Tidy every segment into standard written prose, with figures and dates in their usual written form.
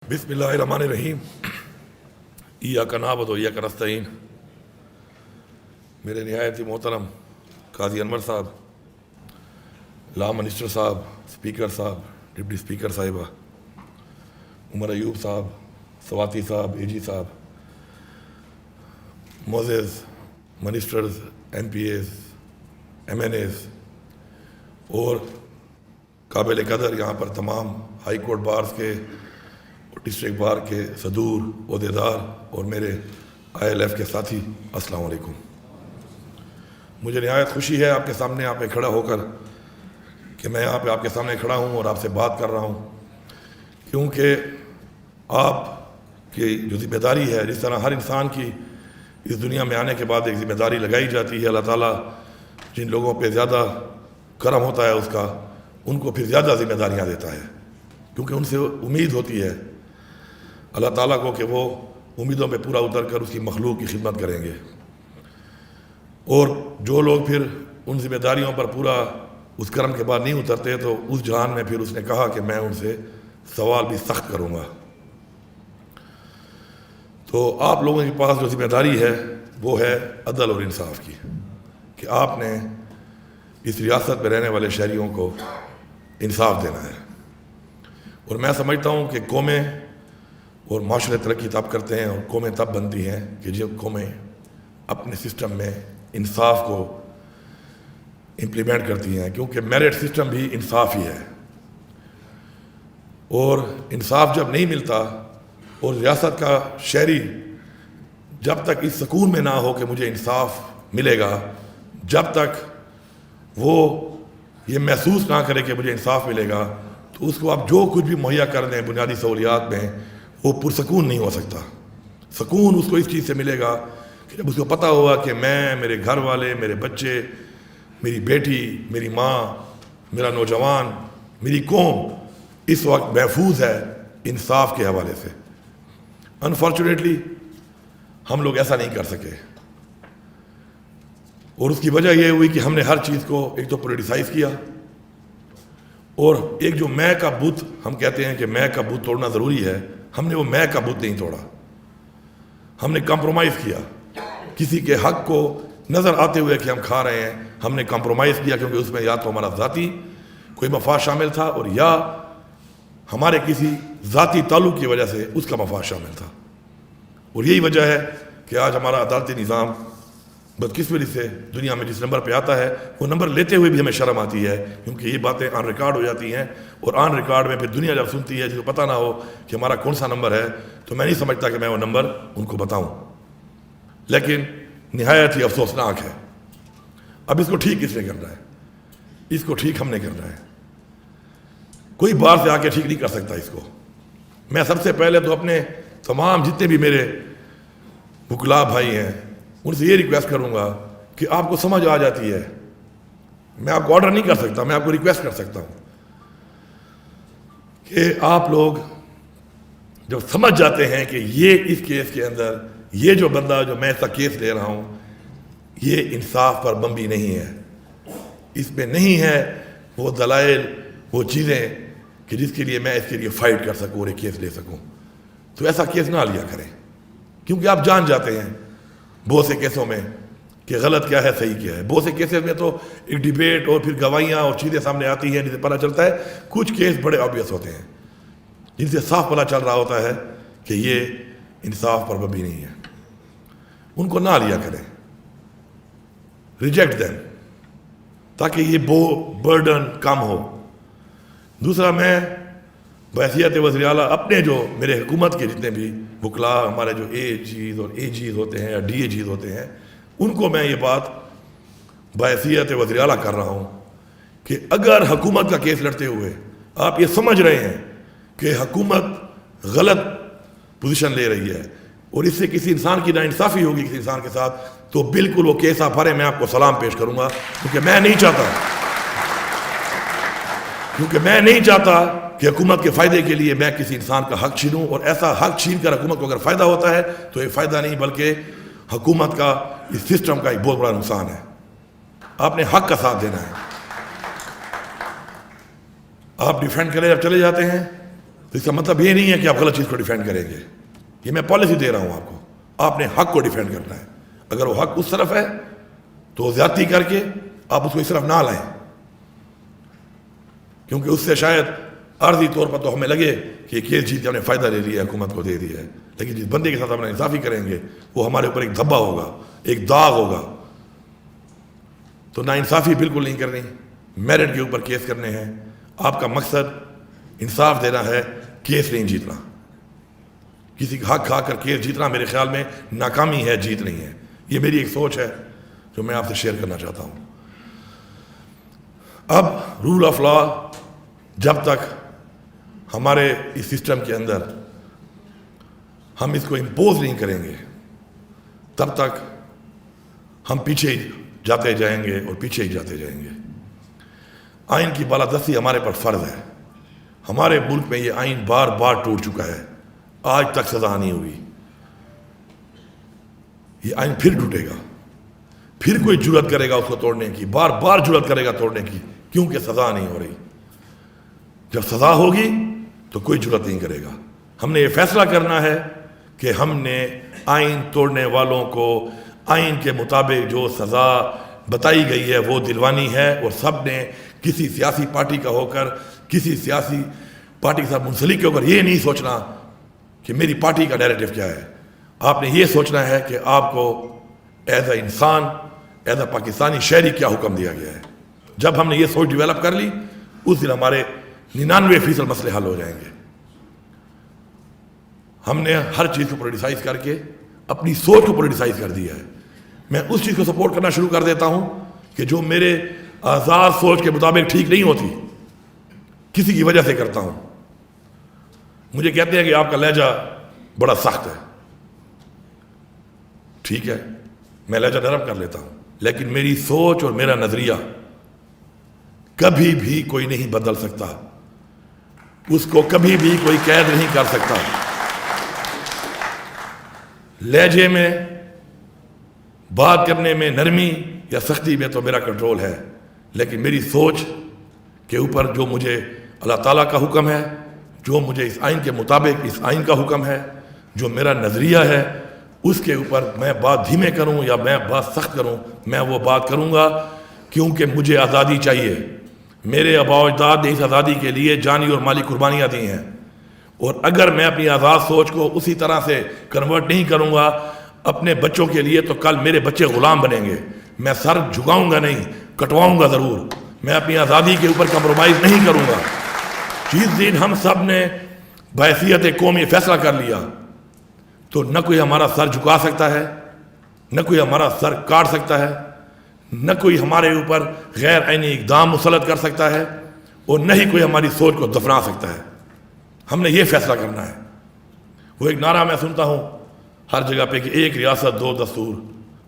بسم اللہ الرحمن الرحیم ایاک نعبد و ایاک نستعین۔ میرے نہایت ہی محترم قاضی انور صاحب، لا منسٹر صاحب، اسپیکر صاحب، ڈپٹی اسپیکر صاحبہ، عمر ایوب صاحب، سواتی صاحب، اے جی صاحب، معزز ministers, MPAs, MNAs اور قابل قدر یہاں پر تمام ہائی کورٹ بارز کے اور ڈسٹرکٹ بار کے صدور، عہدیدار اور میرے آئی ایل ایف کے ساتھی، السلام علیکم۔ مجھے نہایت خوشی ہے آپ کے سامنے آپ پہ کھڑا ہو کر کہ میں یہاں پہ آپ کے سامنے کھڑا ہوں اور آپ سے بات کر رہا ہوں، کیونکہ آپ کی جو ذمہ داری ہے، جس طرح ہر انسان کی اس دنیا میں آنے کے بعد ایک ذمہ داری لگائی جاتی ہے، اللہ تعالیٰ جن لوگوں پہ زیادہ کرم ہوتا ہے اس کا، ان کو پھر زیادہ ذمہ داریاں دیتا ہے، کیونکہ ان سے امید ہوتی ہے اللہ تعالیٰ کو کہ وہ امیدوں پہ پورا اتر کر اس کی مخلوق کی خدمت کریں گے۔ اور جو لوگ پھر ان ذمہ داریوں پر پورا اس کرم کے بعد نہیں اترتے تو اس جہان میں پھر اس نے کہا کہ میں ان سے سوال بھی سخت کروں گا۔ تو آپ لوگوں کے پاس جو ذمہ داری ہے وہ ہے عدل اور انصاف کی، کہ آپ نے اس ریاست میں رہنے والے شہریوں کو انصاف دینا ہے۔ اور میں سمجھتا ہوں کہ قومیں اور معاشرے ترقی تب کرتے ہیں اور قومیں تب بنتی ہیں کہ جب قومیں اپنے سسٹم میں انصاف کو امپلیمنٹ کرتی ہیں، کیونکہ میرٹ سسٹم بھی انصاف ہی ہے۔ اور انصاف جب نہیں ملتا اور ریاست کا شہری جب تک اس سکون میں نہ ہو کہ مجھے انصاف ملے گا، جب تک وہ یہ محسوس نہ کرے کہ مجھے انصاف ملے گا، تو اس کو آپ جو کچھ بھی مہیا کر دیں بنیادی سہولیات میں، وہ پرسکون نہیں ہو سکتا۔ سکون اس کو اس چیز سے ملے گا کہ جب اس کو پتہ ہوگا کہ میں، میرے گھر والے، میرے بچے، میری بیٹی، میری ماں، میرا نوجوان، میری قوم اس وقت محفوظ ہے انصاف کے حوالے سے۔ انفارچونیٹلی ہم لوگ ایسا نہیں کر سکے، اور اس کی وجہ یہ ہوئی کہ ہم نے ہر چیز کو ایک تو پولیٹیسائز کیا، اور ایک جو میں کا بت ہم کہتے ہیں کہ میں کا بت توڑنا ضروری ہے، ہم نے وہ میں کا بت نہیں توڑا، ہم نے کمپرومائز کیا۔ کسی کے حق کو نظر آتے ہوئے کہ ہم کھا رہے ہیں، ہم نے کمپرومائز کیا، کیونکہ اس میں یا تو ہمارا ذاتی کوئی مفاد شامل تھا اور یا ہمارے کسی ذاتی تعلق کی وجہ سے اس کا مفاد شامل تھا۔ اور یہی وجہ ہے کہ آج ہمارا عدالتی نظام بدقسمتی سے دنیا میں جس نمبر پہ آتا ہے، وہ نمبر لیتے ہوئے بھی ہمیں شرم آتی ہے، کیونکہ یہ باتیں آن ریکارڈ ہو جاتی ہیں، اور آن ریکارڈ میں پھر دنیا جب سنتی ہے، جس کو پتہ نہ ہو کہ ہمارا کون سا نمبر ہے، تو میں نہیں سمجھتا کہ میں وہ نمبر ان کو بتاؤں۔ لیکن نہایت ہی افسوسناک ہے۔ اب اس کو ٹھیک کس نے کرنا ہے؟ اس کو ٹھیک ہم نے کرنا ہے، کوئی باہر سے آ کے ٹھیک نہیں کر سکتا اس کو۔ میں سب سے پہلے تو اپنے تمام جتنے بھی میرے وکلاء بھائی ہیں ان سے یہ ریکویسٹ کروں گا کہ آپ کو سمجھ آ جاتی ہے، میں آپ کو آرڈر نہیں کر سکتا، میں آپ کو ریکویسٹ کر سکتا ہوں کہ آپ لوگ جب سمجھ جاتے ہیں کہ یہ اس کیس کے اندر یہ جو بندہ جو میں اس کا کیس لے رہا ہوں یہ انصاف پر مبنی نہیں ہے، اس میں نہیں ہے وہ دلائل، وہ چیزیں کہ جس کے لیے میں اس کے لیے فائٹ کر سکوں اور ایک کیس لے سکوں، تو ایسا کیس نہ لیا کریں، کیونکہ آپ جان جاتے ہیں بہت سے کیسوں میں کہ غلط کیا ہے صحیح کیا ہے۔ بہت سے کیسز میں تو ایک ڈیبیٹ اور پھر گواہیاں اور چیزیں سامنے آتی ہیں جن سے پتہ چلتا ہے، کچھ کیس بڑے آبویس ہوتے ہیں جن سے صاف پتہ چل رہا ہوتا ہے کہ یہ انصاف پر مبنی نہیں ہے، ان کو نہ لیا کریں، ریجیکٹ دیم، تاکہ یہ برڈن کم ہو۔ دوسرا، میں بحیثیت وزیر اعلیٰ اپنے جو میرے حکومت کے جتنے بھی وکلاء ہمارے جو اے جیز اور اے جیز ہوتے ہیں یا ڈی اے جیز ہوتے ہیں، ان کو میں یہ بات بحیثیت وزیر اعلیٰ کر رہا ہوں کہ اگر حکومت کا کیس لڑتے ہوئے آپ یہ سمجھ رہے ہیں کہ حکومت غلط پوزیشن لے رہی ہے اور اس سے کسی انسان کی ناانصافی ہوگی کسی انسان کے ساتھ، تو بالکل وہ کیس آپ ہرے، میں آپ کو سلام پیش کروں گا، کیونکہ میں نہیں چاہتا کہ حکومت کے فائدے کے لیے میں کسی انسان کا حق چھینوں، اور ایسا حق چھین کر حکومت کو اگر فائدہ ہوتا ہے تو یہ فائدہ نہیں بلکہ حکومت کا اس سسٹم کا ایک بہت بڑا نقصان ہے۔ آپ نے حق کا ساتھ دینا ہے، آپ ڈیفینڈ کرے جب چلے جاتے ہیں تو اس کا مطلب یہ نہیں ہے کہ آپ غلط چیز کو ڈیفینڈ کریں گے. یہ میں پالیسی دے رہا ہوں آپ کو. آپ نے حق کو ڈیفینڈ کرنا ہے. اگر وہ حق اس طرف ہے تو زیادتی کر کے آپ اس کو اس طرف نہ لائیں, کیونکہ اس سے شاید عارضی طور پر تو ہمیں لگے کہ یہ کیس جیت کے ہم نے فائدہ لے لیا ہے, حکومت کو دے دیا ہے, لیکن جس بندے کے ساتھ ہم انصافی کریں گے وہ ہمارے اوپر ایک دھبا ہوگا, ایک داغ ہوگا. تو نا انصافی بالکل نہیں کرنی, میرٹ کے اوپر کیس کرنے ہیں. آپ کا مقصد انصاف دینا ہے, کیس نہیں جیتنا. کسی کا حق کھا کر کیس جیتنا میرے خیال میں ناکامی ہے, جیت نہیں ہے. یہ میری ایک سوچ ہے جو میں آپ سے شیئر کرنا چاہتا ہوں. اب رول آف لا جب تک ہمارے اس سسٹم کے اندر ہم اس کو امپوز نہیں کریں گے تب تک ہم پیچھے ہی جاتے جائیں گے اور پیچھے ہی جاتے جائیں گے. آئین کی بالادستی ہمارے پر فرض ہے. ہمارے ملک میں یہ آئین بار بار ٹوٹ چکا ہے, آج تک سزا نہیں ہوئی. یہ آئین پھر ٹوٹے گا, پھر کوئی جرات کرے گا اس کو توڑنے کی, بار بار جرات کرے گا توڑنے کی, کیونکہ سزا نہیں ہو رہی. جب سزا ہوگی تو کوئی جرات نہیں کرے گا. ہم نے یہ فیصلہ کرنا ہے کہ ہم نے آئین توڑنے والوں کو آئین کے مطابق جو سزا بتائی گئی ہے وہ دلوانی ہے, اور سب نے کسی سیاسی پارٹی کا ہو کر, کسی سیاسی پارٹی کے ساتھ منسلک ہو کر یہ نہیں سوچنا کہ میری پارٹی کا ڈائریکٹو کیا ہے. آپ نے یہ سوچنا ہے کہ آپ کو ایز اے انسان, ایز اے پاکستانی شہری کیا حکم دیا گیا ہے. جب ہم نے یہ سوچ ڈیولپ کر لی اس دن ہمارے 99% مسئلے حل ہو جائیں گے. ہم نے ہر چیز کو پولیٹیسائز کر کے اپنی سوچ کو پولیٹیسائز کر دیا ہے. میں اس چیز کو سپورٹ کرنا شروع کر دیتا ہوں کہ جو میرے آزاد سوچ کے مطابق ٹھیک نہیں ہوتی, کسی کی وجہ سے کرتا ہوں. مجھے کہتے ہیں کہ آپ کا لہجہ بڑا سخت ہے. ٹھیک ہے, میں لہجہ نرم کر لیتا ہوں, لیکن میری سوچ اور میرا نظریہ کبھی بھی کوئی نہیں بدل سکتا. اس کو کبھی بھی کوئی قید نہیں کر سکتا. لہجے میں, بات کرنے میں نرمی یا سختی میں تو میرا کنٹرول ہے, لیکن میری سوچ کے اوپر جو مجھے اللہ تعالیٰ کا حکم ہے, جو مجھے اس آئین کے مطابق اس آئین کا حکم ہے, جو میرا نظریہ ہے, اس کے اوپر میں بات دھیمے کروں یا میں بات سخت کروں, میں وہ بات کروں گا, کیونکہ مجھے آزادی چاہیے. میرے آباء و اجداد نے اس آزادی کے لیے جانی اور مالی قربانیاں دی ہیں, اور اگر میں اپنی آزاد سوچ کو اسی طرح سے کنورٹ نہیں کروں گا اپنے بچوں کے لیے, تو کل میرے بچے غلام بنیں گے. میں سر جھکاؤں گا نہیں, کٹواؤں گا ضرور. میں اپنی آزادی کے اوپر کمپرومائز نہیں کروں گا. جس دن ہم سب نے بحیثیت قوم یہ فیصلہ کر لیا تو نہ کوئی ہمارا سر جھکا سکتا ہے, نہ کوئی ہمارا سر کاٹ سکتا ہے, نہ کوئی ہمارے اوپر غیر عینی اقدام مسلط کر سکتا ہے, اور نہ ہی کوئی ہماری سوچ کو دفنا سکتا ہے. ہم نے یہ فیصلہ کرنا ہے. وہ ایک نعرہ میں سنتا ہوں ہر جگہ پہ کہ ایک ریاست دو دستور.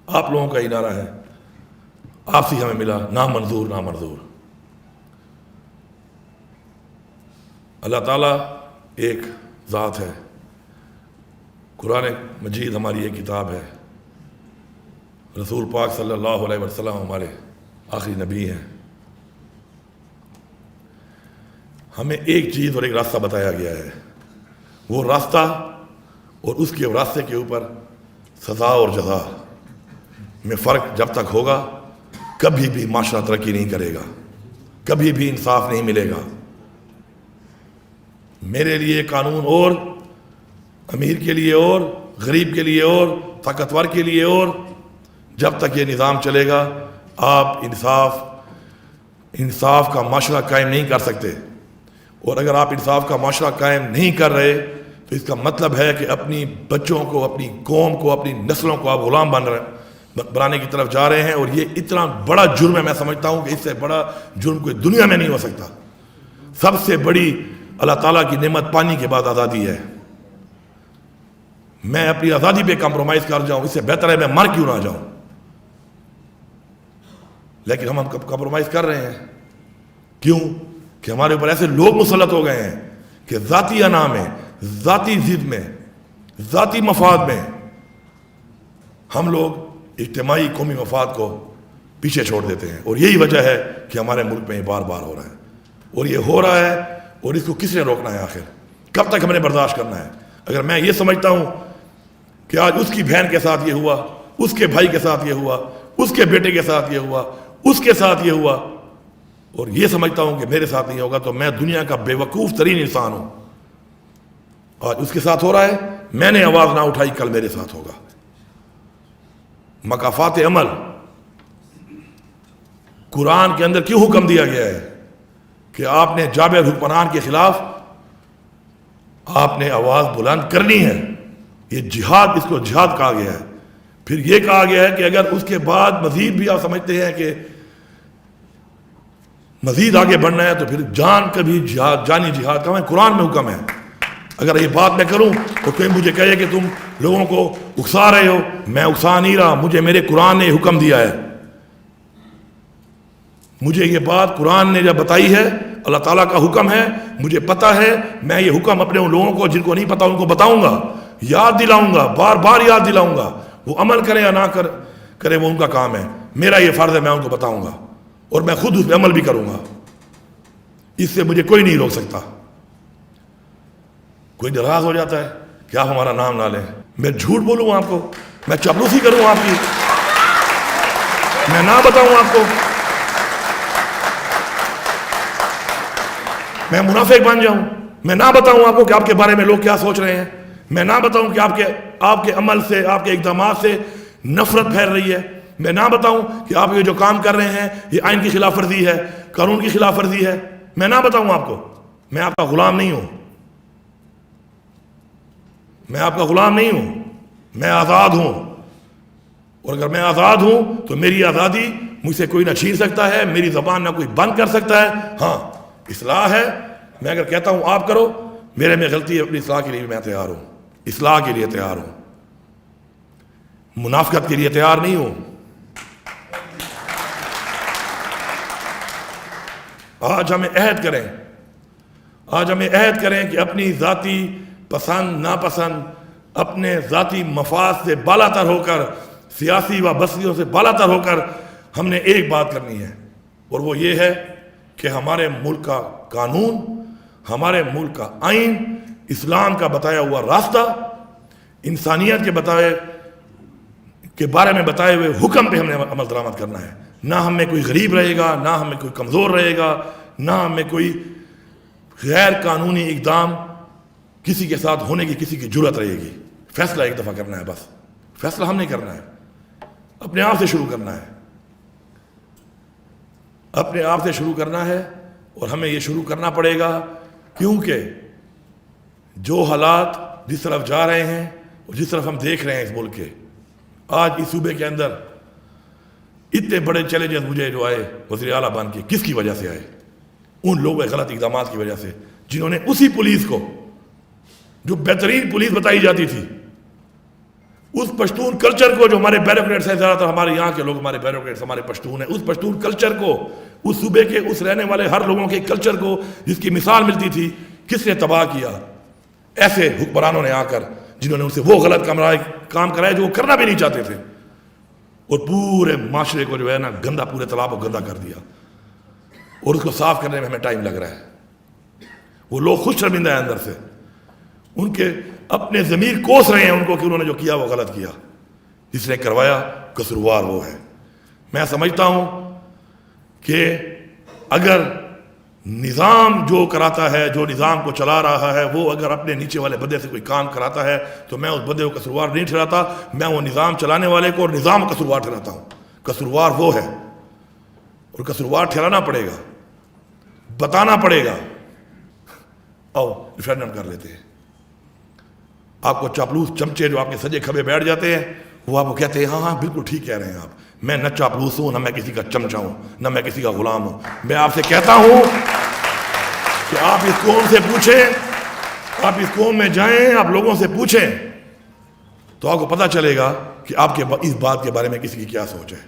آپ لوگوں کا ہی نعرہ ہے, آپ سے ہمیں ملا, نامنظور نامنظور. اللہ تعالیٰ ایک ذات ہے. قرآن مجید ہماری ایک کتاب ہے. رسول پاک صلی اللہ علیہ وسلم ہمارے آخری نبی ہیں. ہمیں ایک چیز اور ایک راستہ بتایا گیا ہے. وہ راستہ اور اس کے راستے کے اوپر سزا اور جزا میں فرق جب تک ہوگا کبھی بھی معاشرہ ترقی نہیں کرے گا, کبھی بھی انصاف نہیں ملے گا. میرے لیے قانون اور, امیر کے لیے اور, غریب کے لیے اور, طاقتور کے لیے اور. جب تک یہ نظام چلے گا آپ انصاف کا معاشرہ قائم نہیں کر سکتے. اور اگر آپ انصاف کا معاشرہ قائم نہیں کر رہے تو اس کا مطلب ہے کہ اپنی بچوں کو, اپنی قوم کو, اپنی نسلوں کو آپ غلام بنانے کی طرف جا رہے ہیں. اور یہ اتنا بڑا جرم ہے, میں سمجھتا ہوں کہ اس سے بڑا جرم کوئی دنیا میں نہیں ہو سکتا. سب سے بڑی اللہ تعالیٰ کی نعمت پانی کے بعد آزادی ہے. میں اپنی آزادی پہ کمپرومائز کر جاؤں, اس سے بہتر ہے میں مر کیوں نہ جاؤں. لیکن ہم کمپرومائز کر رہے ہیں. کیوں؟ کہ ہمارے اوپر ایسے لوگ مسلط ہو گئے ہیں کہ ذاتی انا میں, ذاتی ضد میں, ذاتی مفاد میں ہم لوگ اجتماعی قومی مفاد کو پیچھے چھوڑ دیتے ہیں. اور یہی وجہ ہے کہ ہمارے ملک میں یہ بار بار ہو رہا ہے. اور یہ ہو رہا ہے, اور اس کو کس نے روکنا ہے؟ آخر کب تک ہم نے برداشت کرنا ہے؟ اگر میں یہ سمجھتا ہوں کہ آج اس کی بہن کے ساتھ یہ ہوا، اس کے بھائی کے ساتھ یہ ہوا، اس کے بیٹے کے ساتھ یہ ہوا، اس کے ساتھ یہ ہوا، اور یہ سمجھتا ہوں کہ میرے ساتھ نہیں ہوگا، تو میں دنیا کا بے وقوف ترین انسان ہوں۔ آج اس کے ساتھ ہو رہا ہے، میں نے آواز نہ اٹھائی، کل میرے ساتھ ہوگا۔ مکافات عمل قرآن کے اندر کیوں حکم دیا گیا ہے کہ آپ نے جابر حکمران کے خلاف آپ نے آواز بلند کرنی ہے؟ یہ جہاد، اس کو جہاد کہا گیا ہے۔ پھر یہ کہا گیا ہے کہ اگر اس کے بعد مزید بھی آپ سمجھتے ہیں کہ مزید آگے بڑھنا ہے تو پھر جان کا بھی جہاد، جانی جہاد کا قرآن میں حکم ہے۔ اگر یہ بات میں کروں تو کوئی مجھے کہے کہ تم لوگوں کو اکسا رہے ہو، میں اکسا نہیں رہا، مجھے میرے قرآن نے حکم دیا ہے۔ مجھے یہ بات قرآن نے جب بتائی ہے، اللہ تعالیٰ کا حکم ہے، مجھے پتہ ہے، میں یہ حکم اپنے ان لوگوں کو جن کو نہیں پتا ان کو بتاؤں گا، یاد دلاؤں گا، بار بار یاد دلاؤں گا۔ وہ عمل کرے یا نہ کرے وہ ان کا کام ہے، میرا یہ فرض ہے میں ان کو بتاؤں گا، اور میں خود اس پہ عمل بھی کروں گا۔ اس سے مجھے کوئی نہیں روک سکتا۔ کوئی ناراض ہو جاتا ہے کہ آپ ہمارا نام نہ لیں، میں جھوٹ بولوں آپ کو، میں چاپلوسی کروں آپ کی، میں نہ بتاؤں آپ کو، میں منافق بن جاؤں، میں نہ بتاؤں آپ کو کہ آپ کے بارے میں لوگ کیا سوچ رہے ہیں، میں نہ بتاؤں کہ آپ کے عمل سے، آپ کے اقدامات سے نفرت پھیل رہی ہے، میں نہ بتاؤں کہ آپ یہ جو کام کر رہے ہیں یہ آئین کی خلاف ورزی ہے، قانون کی خلاف ورزی ہے، میں نہ بتاؤں آپ کو۔ میں آپ کا غلام نہیں ہوں، میں آپ کا غلام نہیں ہوں، میں آزاد ہوں، اور اگر میں آزاد ہوں تو میری آزادی مجھ سے کوئی نہ چھین سکتا ہے، میری زبان نہ کوئی بند کر سکتا ہے۔ ہاں اصلاح ہے، میں اگر کہتا ہوں آپ کرو، میرے میں غلطی ہے، اپنی اصلاح کے لیے میں تیار ہوں، اصلاح کے لیے تیار ہوں، منافقت کے لیے تیار نہیں ہوں۔ آج ہمیں عہد کریں کہ اپنی ذاتی پسند ناپسند، اپنے ذاتی مفاد سے بالا تر ہو کر، سیاسی و بستیوں سے بالا تر ہو کر ہم نے ایک بات کرنی ہے، اور وہ یہ ہے کہ ہمارے ملک کا قانون، ہمارے ملک کا آئین، اسلام کا بتایا ہوا راستہ، انسانیت کے بارے میں بتائے ہوئے حکم پہ ہم نے عمل درآمد کرنا ہے۔ نہ ہم میں کوئی غریب رہے گا، نہ ہم میں کوئی کمزور رہے گا، نہ ہم میں کوئی غیر قانونی اقدام کسی کے ساتھ ہونے کی کسی کی جرت رہے گی۔ فیصلہ ایک دفعہ کرنا ہے، بس فیصلہ ہم نہیں کرنا ہے، اپنے آپ سے شروع کرنا ہے، اپنے آپ سے شروع کرنا ہے، اور ہمیں یہ شروع کرنا پڑے گا، کیونکہ جو حالات جس طرف جا رہے ہیں اور جس طرف ہم دیکھ رہے ہیں اس ملک کے، آج اس صوبے کے اندر اتنے بڑے چیلنجز مجھے جو آئے وزیر اعلیٰ بن کے، کس کی وجہ سے آئے؟ ان لوگوں کے غلط اقدامات کی وجہ سے، جنہوں نے اسی پولیس کو جو بہترین پولیس بتائی جاتی تھی، اس پشتون کلچر کو جو ہمارے بیوروکریٹس ہیں، زیادہ تر ہمارے یہاں کے لوگ ہمارے بیوروکریٹس ہمارے پشتون ہیں، اس پشتون کلچر کو، اس صوبے کے اس رہنے والے ہر لوگوں کے کلچر کو جس کی مثال ملتی تھی، کس نے تباہ کیا؟ ایسے حکمرانوں نے آ کر، جنہوں نے اسے وہ غلط کام کرائے جو وہ کرنا بھی نہیں چاہتے تھے، اور پورے معاشرے کو جو ہے نا گندا، پورے تالاب کو گندا کر دیا، اور اس کو صاف کرنے میں ہمیں ٹائم لگ رہا ہے۔ وہ لوگ خود شرمندہ ہیں اندر سے، ان کے اپنے ضمیر کوس رہے ہیں ان کو کہ انہوں نے جو کیا وہ غلط کیا، جس نے کروایا قصوروار وہ ہے۔ میں سمجھتا ہوں کہ اگر نظام جو کراتا ہے، جو نظام کو چلا رہا ہے، وہ اگر اپنے نیچے والے بندے سے کوئی کام کراتا ہے تو میں اس بندے کو قصوروار نہیں ٹھہراتا، میں وہ نظام چلانے والے کو اور نظام قصوروار ٹھہراتا ہوں۔ قصوروار وہ ہے، اور قصوروار ٹھہرانا پڑے گا، بتانا پڑے گا۔ آؤ ریفرینڈم کر لیتے ہیں۔ آپ کو چاپلوس چمچے جو آپ کے سجے کھبے بیٹھ جاتے ہیں، وہ آپ کو کہتے ہیں ہاں ہاں بالکل ٹھیک کہہ رہے ہیں آپ، میں نہ چاپلوس ہوں، نہ میں کسی کا چمچا ہوں، نہ میں کسی کا غلام ہوں۔ میں آپ سے کہتا ہوں کہ آپ اس قوم سے پوچھیں، آپ اس قوم میں جائیں، آپ لوگوں سے پوچھیں تو آپ کو پتہ چلے گا کہ آپ کے اس بات کے بارے میں کسی کی کیا سوچ ہے۔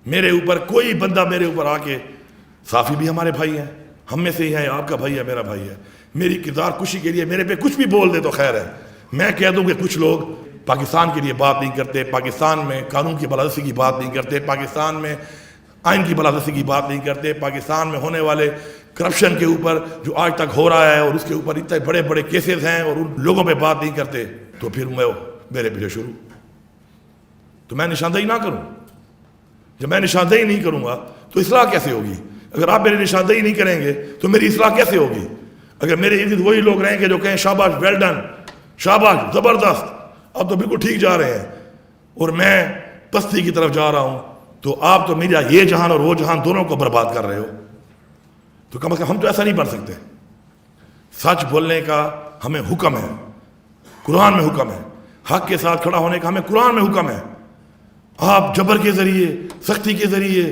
میرے اوپر کوئی بندہ میرے اوپر آ کے، صافی بھی ہمارے بھائی ہیں، ہم میں سے ہی ہیں، آپ کا بھائی ہے، میرا بھائی ہے، میری کردار کشی کے لیے میرے پہ کچھ بھی بول دے تو خیر ہے۔ میں کہہ دوں کہ کچھ لوگ پاکستان کے لیے بات نہیں کرتے، پاکستان میں قانون کی بالادستی کی بات نہیں کرتے، پاکستان میں آئین کی بالادستی کی بات نہیں کرتے، پاکستان میں ہونے والے کرپشن کے اوپر جو آج تک ہو رہا ہے اور اس کے اوپر اتنے بڑے بڑے کیسز ہیں اور ان لوگوں پہ بات نہیں کرتے، تو پھر میرے پیچھے شروع، تو میں نشاندہی نہ کروں؟ جب میں نشاندہی نہیں کروں گا تو اصلاح کیسے ہوگی؟ اگر آپ میری نشاندہی نہیں کریں گے تو میری اصلاح کیسے ہوگی؟ اگر میرے ارد وہی لوگ رہیں گے جو کہیں شاباش، ویل ڈن، شاباش، زبردست، آپ تو بالکل ٹھیک جا رہے ہیں، اور میں پستی کی طرف جا رہا ہوں، تو آپ تو میرا یہ جہان اور وہ جہان دونوں کو برباد کر رہے ہو. تو کم از کم ہم تو ایسا نہیں پڑھ سکتے. سچ بولنے کا ہمیں حکم ہے، قرآن میں حکم ہے. حق کے ساتھ کھڑا ہونے کا ہمیں قرآن میں حکم ہے. آپ جبر کے ذریعے، سختی کے ذریعے،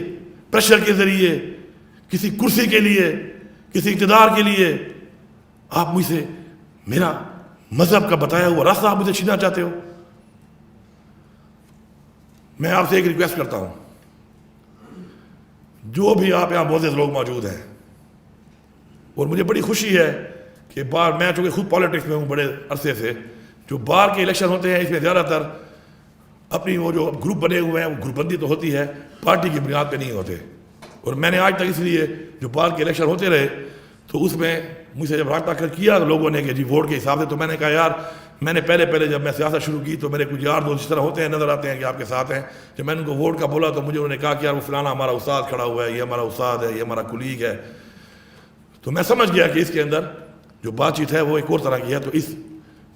پریشر کے ذریعے، کسی کرسی کے لیے، کسی اقتدار کے لیے آپ مجھ سے میرا مذہب کا بتایا ہوا راستہ آپ مجھے چھیننا چاہتے ہو. میں آپ سے ایک ریکویسٹ کرتا ہوں، جو بھی آپ یہاں معزز لوگ موجود ہیں، اور مجھے بڑی خوشی ہے کہ میں چونکہ خود پالیٹکس میں ہوں بڑے عرصے سے، جو باہر کے الیکشن ہوتے ہیں اس میں زیادہ تر اپنی وہ جو گروپ بنے ہوئے ہیں، وہ گروپ بندی تو ہوتی ہے، پارٹی کی بنیاد پہ نہیں ہوتے. اور میں نے آج تک اس لیے جو باہر کے الیکشن ہوتے رہے تو اس میں مجھ سے جب رابطہ کیا لوگوں نے کہ جی ووٹ کے حساب سے، تو میں نے کہا یار، میں نے پہلے جب میں سیاست شروع کی تو میرے کچھ یار دوست اس طرح ہوتے ہیں، نظر آتے ہیں کہ آپ کے ساتھ ہیں. جب میں نے ان کو ووٹ کا بولا تو مجھے انہوں نے کہا کہ یار وہ فلانا ہمارا استاد کھڑا ہوا ہے، یہ ہمارا استاد ہے، یہ ہمارا کولیگ ہے. تو میں سمجھ گیا کہ اس کے اندر جو بات چیت ہے وہ ایک اور طرح کی ہے، تو اس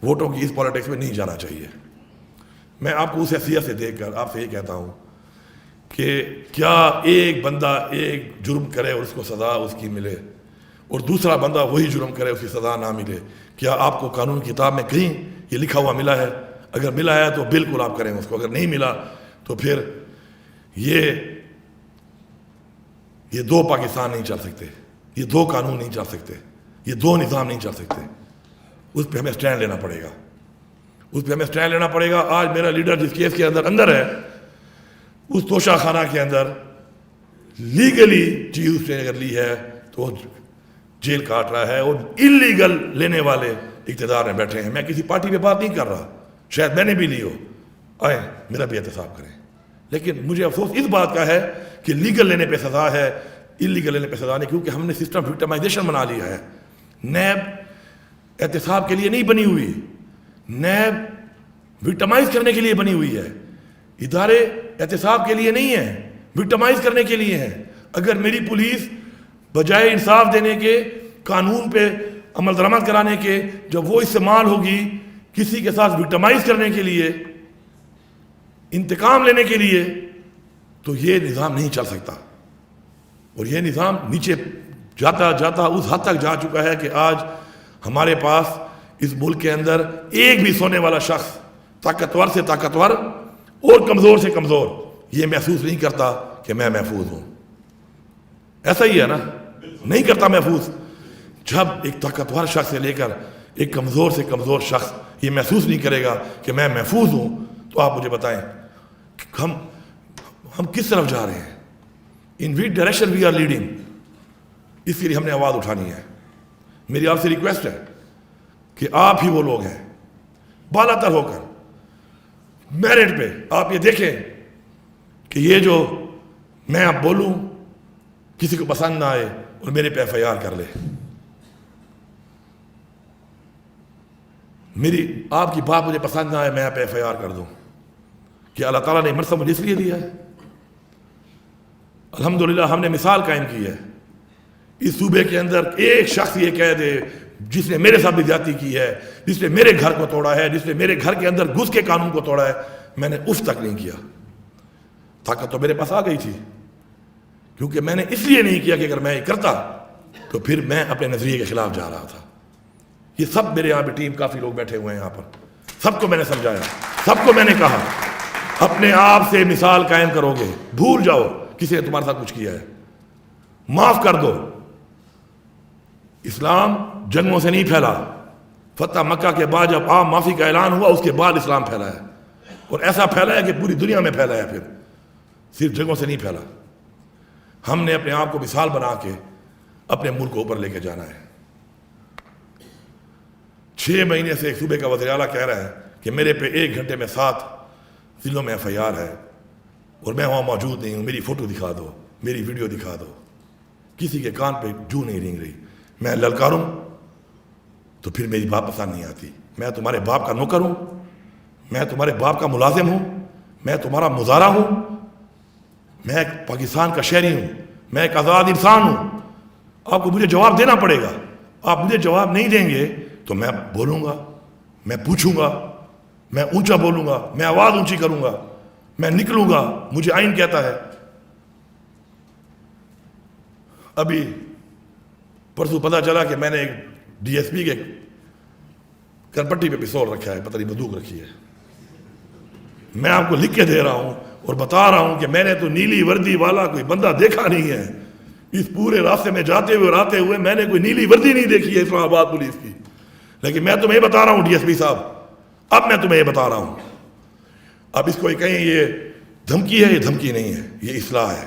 ووٹوں کی اس پالیٹکس میں نہیں جانا چاہیے. میں آپ کو اس حیثیت سے دیکھ کر آپ سے یہ کہتا ہوں کہ کیا ایک بندہ ایک جرم کرے اور اس کو سزا اس کی ملے، اور دوسرا بندہ وہی جرم کرے اس کی سزا نہ ملے؟ کیا آپ کو قانون کی کتاب میں کہیں یہ لکھا ہوا ملا ہے؟ اگر ملا ہے تو بالکل آپ کریں اس کو، اگر نہیں ملا تو پھر یہ دو پاکستان نہیں چل سکتے، یہ دو قانون نہیں چل سکتے، یہ دو نظام نہیں چل سکتے. اس پہ ہمیں سٹینڈ لینا پڑے گا، اس پہ ہمیں سٹینڈ لینا پڑے گا. آج میرا لیڈر جس کیس کے اندر ہے، اس توشہ خانہ کے اندر لیگلی چیز اس نے اگر لی ہے تو جیل کاٹ رہا ہے، اور انلیگل لینے والے اقتدار میں بیٹھے ہیں. میں کسی پارٹی پہ بات نہیں کر رہا، شاید میں نے بھی لی ہو، آئیں میرا بھی احتساب کریں. لیکن مجھے افسوس اس بات کا ہے کہ لیگل لینے پہ سزا ہے، انلیگل لینے پہ سزا نہیں، کیونکہ ہم نے سسٹم وکٹمائزیشن بنا لیا ہے. نیب احتساب کے لیے نہیں بنی ہوئی، نیب وکٹمائز کرنے کے لیے بنی ہوئی ہے. ادارے احتساب کے لیے نہیں ہیں، وکٹمائز کرنے کے لیے ہیں. اگر میری پولیس بجائے انصاف دینے کے، قانون پہ عمل درآمد کرانے کے، جب وہ استعمال ہوگی کسی کے ساتھ وکٹمائز کرنے کے لیے، انتقام لینے کے لیے، تو یہ نظام نہیں چل سکتا. اور یہ نظام نیچے جاتا جاتا اس حد تک جا چکا ہے کہ آج ہمارے پاس اس ملک کے اندر ایک بھی سونے والا شخص، طاقتور سے طاقتور اور کمزور سے کمزور، یہ محسوس نہیں کرتا کہ میں محفوظ ہوں. ایسا ہی ہے نا؟ نہیں کرتا محفوظ. جب ایک طاقتور شخص سے لے کر ایک کمزور سے کمزور شخص یہ محسوس نہیں کرے گا کہ میں محفوظ ہوں، تو آپ مجھے بتائیں ہم کس طرف جا رہے ہیں؟ In which direction we are leading? اس کے لیے ہم نے آواز اٹھانی ہے. میری آپ سے ریکویسٹ ہے کہ آپ ہی وہ لوگ ہیں بالا تر ہو کر میرٹ پہ آپ یہ دیکھیں کہ یہ جو میں اب بولوں کسی کو پسند نہ آئے اور میرے پہ ایف آئی آر کر لے. میری آپ کی بات مجھے پسند نہ آئے، میں پہ ایف آئی آر کر دوں. کہ اللہ تعالیٰ نے مرتبہ مجھے اس لیے دیا ہے. الحمدللہ ہم نے مثال قائم کی ہے. اس صوبے کے اندر ایک شخص یہ کہہ دے جس نے میرے ساتھ بھی زیادتی کی ہے، جس نے میرے گھر کو توڑا ہے، جس نے میرے گھر کے اندر گھس کے قانون کو توڑا ہے، میں نے اس تک نہیں کیا. طاقت تو میرے پاس آ گئی تھی، کیونکہ میں نے اس لیے نہیں کیا کہ اگر میں یہ کرتا تو پھر میں اپنے نظریے کے خلاف جا رہا تھا. یہ سب میرے یہاں پہ ٹیم کافی لوگ بیٹھے ہوئے ہیں یہاں پر، سب کو میں نے سمجھایا، سب کو میں نے کہا اپنے آپ سے مثال قائم کرو گے، بھول جاؤ کسی نے تمہارے ساتھ کچھ کیا ہے، معاف کر دو. اسلام جنگوں سے نہیں پھیلا. فتح مکہ کے بعد جب عام معافی کا اعلان ہوا اس کے بعد اسلام پھیلا ہے، اور ایسا پھیلا ہے کہ پوری دنیا میں پھیلا ہے. پھر صرف جنگوں سے نہیں پھیلا. ہم نے اپنے آپ کو مثال بنا کے اپنے ملک کو اوپر لے کے جانا ہے. 6 مہینے سے ایک صوبے کا وزیر اعلیٰ کہہ رہا ہے کہ میرے پہ 1 گھنٹے میں 7 ضلعوں میں ایف آئی آر ہے، اور میں وہاں موجود نہیں ہوں، میری فوٹو دکھا دو، میری ویڈیو دکھا دو. کسی کے کان پہ جو نہیں رینگ رہی. میں للکاروں تو پھر میری بات پسند نہیں آتی. میں تمہارے باپ کا نوکر ہوں, میں تمہارے باپ کا ملازم ہوں, میں تمہارا مزارع ہوں, میں ایک پاکستان کا شہری ہوں, میں ایک آزاد انسان ہوں. آپ کو مجھے جواب دینا پڑے گا. آپ مجھے جواب نہیں دیں گے تو میں بولوں گا, میں پوچھوں گا, میں اونچا بولوں گا, میں آواز اونچی کروں گا, میں نکلوں گا. مجھے آئین کہتا ہے. ابھی پرسوں پتہ چلا کہ میں نے ایک ڈی ایس پی کے کرپٹی پہ پستول رکھا ہے, پتہ نہیں بندوق رکھی ہے. میں آپ کو لکھ کے دے رہا ہوں اور بتا رہا ہوں کہ میں نے تو نیلی وردی والا کوئی بندہ دیکھا نہیں ہے. اس پورے راستے میں جاتے ہوئے اور آتے ہوئے میں نے کوئی نیلی وردی نہیں دیکھی ہے اسلام آباد پولیس کی. لیکن میں تمہیں بتا رہا ہوں ڈی ایس پی صاحب, اب میں تمہیں یہ بتا رہا ہوں, اب اس کو کہیں یہ دھمکی ہے, یہ دھمکی نہیں ہے, یہ اصلاح ہے.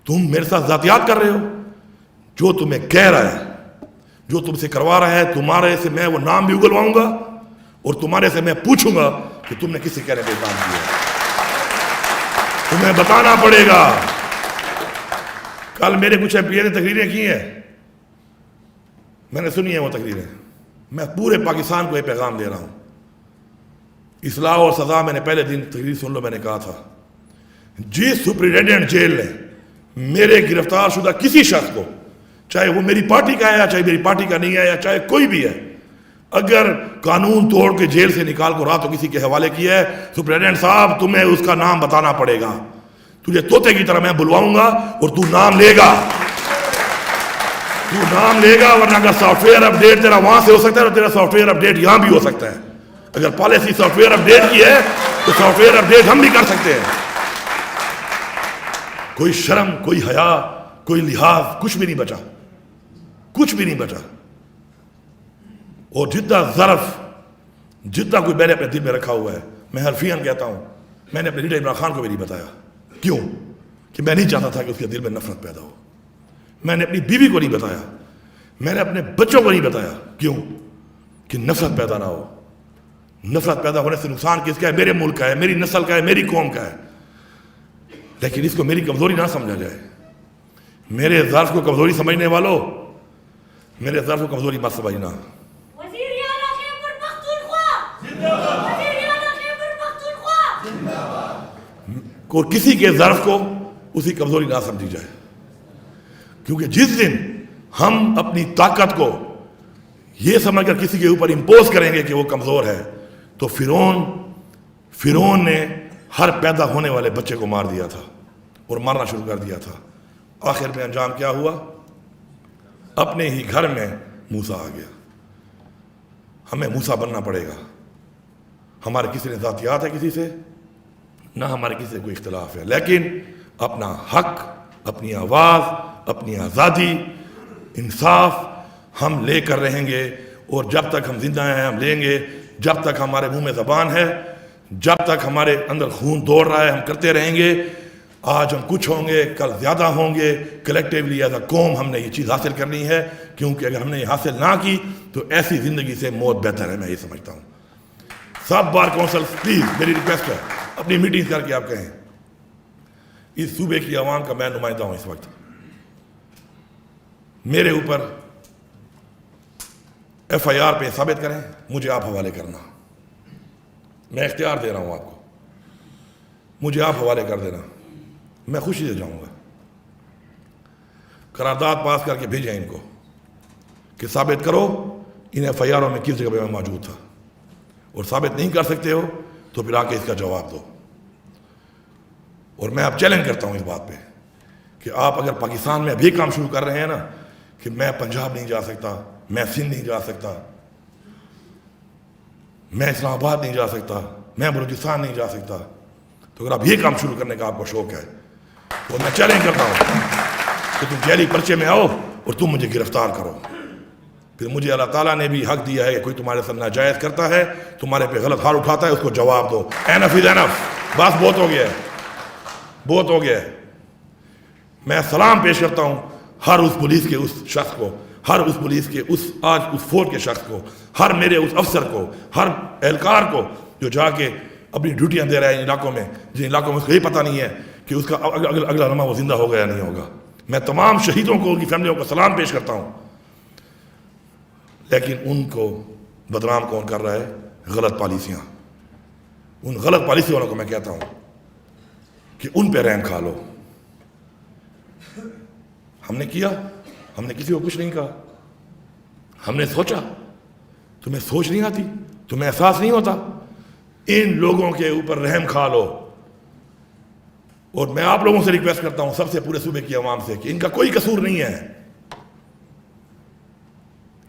تم میرے ساتھ ذاتیات کر رہے ہو. جو تمہیں کہہ رہا ہے, جو تم سے کروا رہا ہے, تمہارے سے میں وہ نام بھی اگلواؤں گا اور تمہارے سے میں پوچھوں گا کہ تم نے کس سے کہنے پہ کام کیا. تمہیں بتانا پڑے گا. کل میرے کچھ ایم پی نے تقریریں کی ہیں, میں نے سنی ہیں وہ تقریریں. میں پورے پاکستان کو یہ پیغام دے رہا ہوں. اصلاح اور سزا میں نے پہلے دن تقریر سن لو, میں نے کہا تھا جس سپرنٹینڈنٹ جیل نے میرے گرفتار شدہ کسی شخص کو, چاہے وہ میری پارٹی کا ہے یا چاہے میری پارٹی کا نہیں ہے یا چاہے کوئی بھی ہے, اگر قانون توڑ کے جیل سے نکال کو راتوں کسی کے حوالے کیا ہے, سپرنٹینڈنٹ صاحب تمہیں اس کا نام بتانا پڑے گا. تجھے طوطے کی طرح میں بلواؤں گا اور تو نام لے گا, تو نام لے گا. ورنہ اگر سافٹ ویئر اپڈیٹ تیرا وہاں سے ہو سکتا ہے تو تیرا سافٹ ویئر اپڈیٹ یہاں بھی ہو سکتا ہے. اگر پالیسی سافٹ ویئر اپڈیٹ کی ہے تو سافٹ ویئر اپڈیٹ ہم بھی کر سکتے ہیں. کوئی شرم, کوئی حیا, کوئی لحاظ, کچھ بھی نہیں بچا, کچھ بھی نہیں بچا. اور جتنا ظرف, جتنا کوئی میں نے اپنے دل میں رکھا ہوا ہے, میں حرفیاً کہتا ہوں, میں نے اپنے لیڈر عمران خان کو بھی نہیں بتایا. کیوں؟ کہ میں نہیں چاہتا تھا کہ اس کے دل میں نفرت پیدا ہو. میں نے اپنی بیوی کو نہیں بتایا, میں نے اپنے بچوں کو نہیں بتایا. کیوں؟ کہ نفرت پیدا نہ ہو. نفرت پیدا ہونے سے نقصان کس کا ہے؟ میرے ملک کا ہے, میری نسل کا ہے, میری قوم کا ہے. لیکن اس کو میری کمزوری نہ سمجھا جائے. میرے ظرف کو کمزوری سمجھنے والوں, میرے ظرف کو کمزوری مت سمجھنا. کو کسی کے ظرف کو اسی کمزوری نہ سمجھی جائے. کیونکہ جس دن ہم اپنی طاقت کو یہ سمجھ کر کسی کے اوپر امپوز کریں گے کہ وہ کمزور ہے, تو فرعون نے ہر پیدا ہونے والے بچے کو مار دیا تھا اور مارنا شروع کر دیا تھا. آخر میں انجام کیا ہوا؟ اپنے ہی گھر میں موسیٰ آ گیا. ہمیں موسیٰ بننا پڑے گا. ہمارے کسی نے ذاتیات ہے کسی سے, نہ ہمارے کسی سے کوئی اختلاف ہے, لیکن اپنا حق, اپنی آواز, اپنی آزادی, انصاف ہم لے کر رہیں گے. اور جب تک ہم زندہ ہیں ہم لیں گے. جب تک ہمارے منہ میں زبان ہے, جب تک ہمارے اندر خون دوڑ رہا ہے, ہم کرتے رہیں گے. آج ہم کچھ ہوں گے, کل زیادہ ہوں گے. کلیکٹیولی ایز اے قوم ہم نے یہ چیز حاصل کرنی ہے, کیونکہ اگر ہم نے یہ حاصل نہ کی تو ایسی زندگی سے موت بہتر ہے. میں یہ سمجھتا ہوں. سب بار کونسل پلیز میری ریکویسٹ ہے, اپنی میٹنگ کر کے آپ کہیں اس صوبے کی عوام کا میں نمائندہ ہوں اس وقت, میرے اوپر ایف آئی آر پہ ثابت کریں, مجھے آپ حوالے کرنا. میں اختیار دے رہا ہوں آپ کو, مجھے آپ حوالے کر دینا, میں خوشی سے جاؤں گا. قرارداد پاس کر کے بھیجیں ان کو کہ ثابت کرو ان ایف آئی آروں میں کس جگہ پہ میں موجود تھا. اور ثابت نہیں کر سکتے ہو تو پھر آ کے اس کا جواب دو. اور میں اب چیلنج کرتا ہوں اس بات پہ کہ آپ اگر پاکستان میں ابھی کام شروع کر رہے ہیں نا کہ میں پنجاب نہیں جا سکتا, میں سندھ نہیں جا سکتا, میں اسلام آباد نہیں جا سکتا, میں بلوچستان نہیں جا سکتا, تو اگر آپ یہ کام شروع کرنے کا آپ کو شوق ہے تو میں چیلنج کرتا ہوں کہ تم جیلی پرچے میں آؤ اور تم مجھے گرفتار کرو. پھر مجھے اللہ تعالیٰ نے بھی حق دیا ہے کہ کوئی تمہارے ساتھ ناجائز کرتا ہے, تمہارے پہ غلط ہار اٹھاتا ہے, اس کو جواب دو. اینف از اینف, بس بہت ہو گیا ہے, بہت ہو گیا ہے. میں سلام پیش کرتا ہوں ہر اس پولیس کے اس شخص کو, ہر اس پولیس کے آج اس فورس کے شخص کو, ہر میرے اس افسر کو, ہر اہلکار کو جو جا کے اپنی ڈیوٹیاں دے رہا ہے ان علاقوں میں, جن علاقوں میں اس کو یہ پتہ نہیں ہے کہ اس کا اگلا لمحہ وہ زندہ ہوگا یا نہیں ہوگا. میں تمام شہیدوں کو، ان کی فیملیوں کو سلام پیش کرتا ہوں، لیکن ان کو بدنام کون کر رہا ہے؟ غلط پالیسیاں۔ ان غلط پالیسی والوں کو میں کہتا ہوں کہ ان پہ رحم کھا لو۔ ہم نے کیا، ہم نے کسی کو کچھ نہیں کہا، ہم نے سوچا۔ تمہیں سوچ نہیں آتی؟ تمہیں احساس نہیں ہوتا؟ ان لوگوں کے اوپر رحم کھا لو۔ اور میں آپ لوگوں سے ریکویسٹ کرتا ہوں، سب سے، پورے صوبے کی عوام سے، کہ ان کا کوئی قصور نہیں ہے،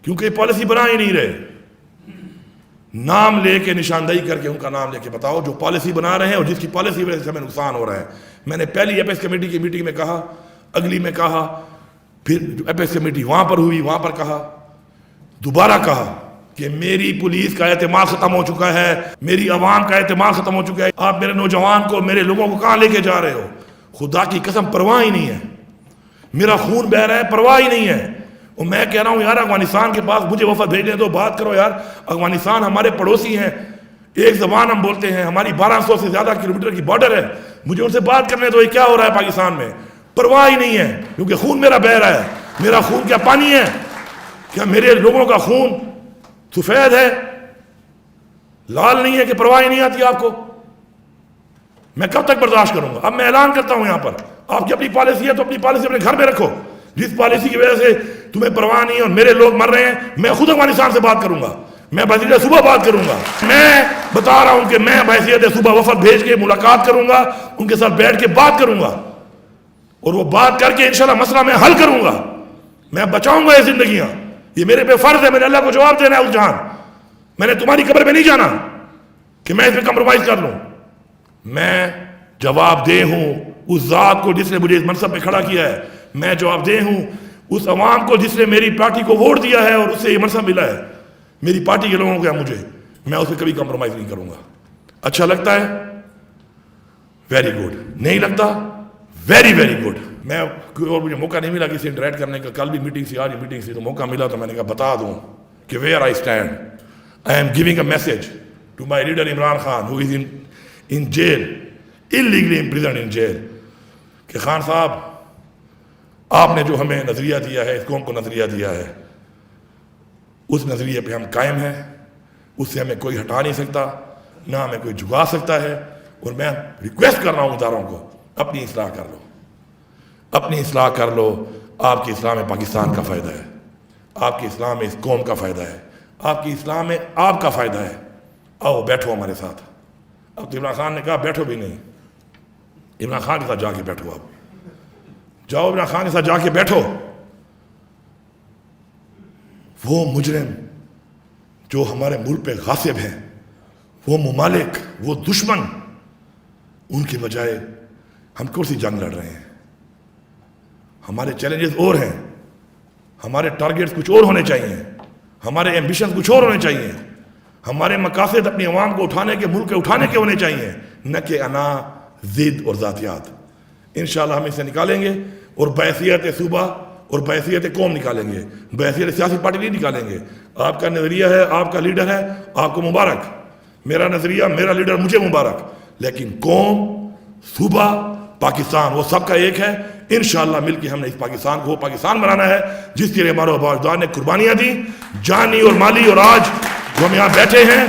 کیونکہ یہ پالیسی بنا ہی نہیں رہے۔ نام لے کے، نشاندہی کر کے ان کا نام لے کے بتاؤ جو پالیسی بنا رہے ہیں اور جس کی پالیسی وجہ سے ہمیں نقصان ہو رہا ہے۔ میں نے پہلی ایپیکس کمیٹی کی میٹنگ میں کہا، اگلی میں کہا، پھر جو ایپیکس کمیٹی وہاں پر ہوئی وہاں پر کہا، دوبارہ کہا کہ میری پولیس کا اعتماد ختم ہو چکا ہے، میری عوام کا اعتماد ختم ہو چکا ہے۔ آپ میرے نوجوان کو، میرے لوگوں کو کہاں لے کے جا رہے ہو؟ خدا کی قسم پرواہ ہی نہیں ہے، میرا خون بہہ رہا ہے، پرواہ ہی نہیں ہے۔ اور میں کہہ رہا ہوں یار، افغانستان کے پاس مجھے وفد بھیجنے دو، بات کرو یار۔ افغانستان ہمارے پڑوسی ہیں، ایک زبان ہم بولتے ہیں، ہماری 1200 سے زیادہ کلومیٹر کی بارڈر ہے، مجھے ان سے بات کرنے دو۔ یہ کیا ہو رہا ہے پاکستان میں؟ پرواہ ہی نہیں ہے، کیونکہ خون میرا بہہ رہا ہے۔ میرا خون کیا پانی ہے؟ کیا میرے لوگوں کا خون سفید ہے، لال نہیں ہے؟ کہ پرواہ ہی نہیں آتی آپ کو؟ میں کب تک برداشت کروں گا؟ اب میں اعلان کرتا ہوں یہاں پر، آپ کی اپنی پالیسی ہے تو اپنی پالیسی اپنے گھر میں رکھو۔ جس پالیسی کی وجہ سے تمہیں پرواہ نہیں ہے اور میرے لوگ مر رہے ہیں، میں خود افغانستان سے بات کروں گا، میں وزیر صوبہ بات کروں گا۔ میں بتا رہا ہوں کہ میں بحیثیت صوبہ وفد بھیج کے ملاقات کروں گا، ان کے ساتھ بیٹھ کے بات کروں گا، اور وہ بات کر کے انشاءاللہ مسئلہ میں حل کروں گا۔ میں بچاؤں گا یہ زندگیاں، یہ میرے پہ فرض ہے، میں نے اللہ کو جواب دینا ہے اس جہان۔ میں نے تمہاری قبر میں نہیں جانا کہ میں اس پہ کمپرومائز کر لوں۔ میں جواب دہ ہوں اس ذات کو جس نے مجھے اس منصب پہ کھڑا کیا ہے، میں جواب دہ ہوں اس عوام کو جس نے میری پارٹی کو ووٹ دیا ہے اور اس سے یہ منصب ملا ہے، میری پارٹی کے لوگوں کو مجھے، میں اس پہ کبھی کمپرومائز نہیں کروں گا۔ اچھا لگتا ہے؟ Very good. نہیں لگتا؟ Very very good. میں اور مجھے موقع نہیں ملا کسی انٹریکٹ کرنے کا، کل بھی میٹنگ سی، آج بھی میٹنگ سی، تو موقع ملا تو میں نے کہا بتا دوں کہ where I stand. I am giving a message to my leader Imran Khan who is in jail, illegally imprisoned in jail، کہ خان صاحب آپ نے جو ہمیں نظریہ دیا ہے، اس قوم کو نظریہ دیا ہے، اس نظریے پہ ہم قائم ہیں، اس سے ہمیں کوئی ہٹا نہیں سکتا، نہ ہمیں کوئی جھکا سکتا ہے۔ اور میں ریکویسٹ کر رہا ہوں اداروں کو، اپنی اصلاح کر لو، اپنی اصلاح کر لو۔ آپ کی اصلاح میں پاکستان کا فائدہ ہے، آپ کی اصلاح میں اس قوم کا فائدہ ہے، آپ کی اصلاح میں آپ کا فائدہ ہے۔ آؤ بیٹھو ہمارے ساتھ۔ اب تو عمران خان نے کہا بیٹھو بھی نہیں، عمران خان کے ساتھ جا کے بیٹھو، اب جاؤ عمران خان کے ساتھ جا کے بیٹھو۔ وہ مجرم جو ہمارے ملک پہ غاصب ہیں، وہ ممالک، وہ دشمن، ان کے بجائے ہم کون سی جنگ لڑ رہے ہیں؟ ہمارے چیلنجز اور ہیں، ہمارے ٹارگیٹس کچھ اور ہونے چاہیے، ہمارے ایمبیشنز کچھ اور ہونے چاہیے، ہمارے مقاصد اپنی عوام کو اٹھانے کے، ملک کے اٹھانے کے ہونے چاہیے، نہ کہ انا، ضد اور ذاتیات۔ انشاءاللہ ہم اسے نکالیں گے، اور بحیثیت صوبہ اور بحیثیت قوم نکالیں گے، بحیثیت سیاسی پارٹی نہیں نکالیں گے۔ آپ کا نظریہ ہے، آپ کا لیڈر ہے، آپ کو مبارک۔ میرا نظریہ، میرا لیڈر، مجھے مبارک۔ لیکن قوم، صوبہ، پاکستان، وہ سب کا ایک ہے۔ انشاءاللہ مل کے ہم نے اس پاکستان کو وہ پاکستان بنانا ہے جس کے لیے ہمارے آباء نے قربانیاں دی، جانی اور مالی، اور آج جو ہم یہاں بیٹھے ہیں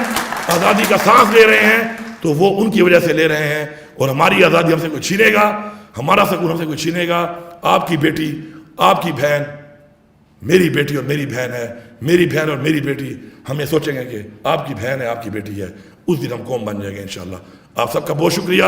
آزادی کا سانس لے رہے ہیں تو وہ ان کی وجہ سے لے رہے ہیں۔ اور ہماری آزادی ہم سے کوئی چھینے گا، ہمارا سکون ہم سے کوئی چھینے گا؟ آپ کی بیٹی، آپ کی بہن، میری بیٹی اور میری بہن ہے، میری بہن اور میری بیٹی، ہم یہ سوچیں گے کہ آپ کی بہن ہے، آپ کی بیٹی ہے، اس دن ہم قوم بن جائیں گے انشاءاللہ۔ آپ سب کا بہت شکریہ۔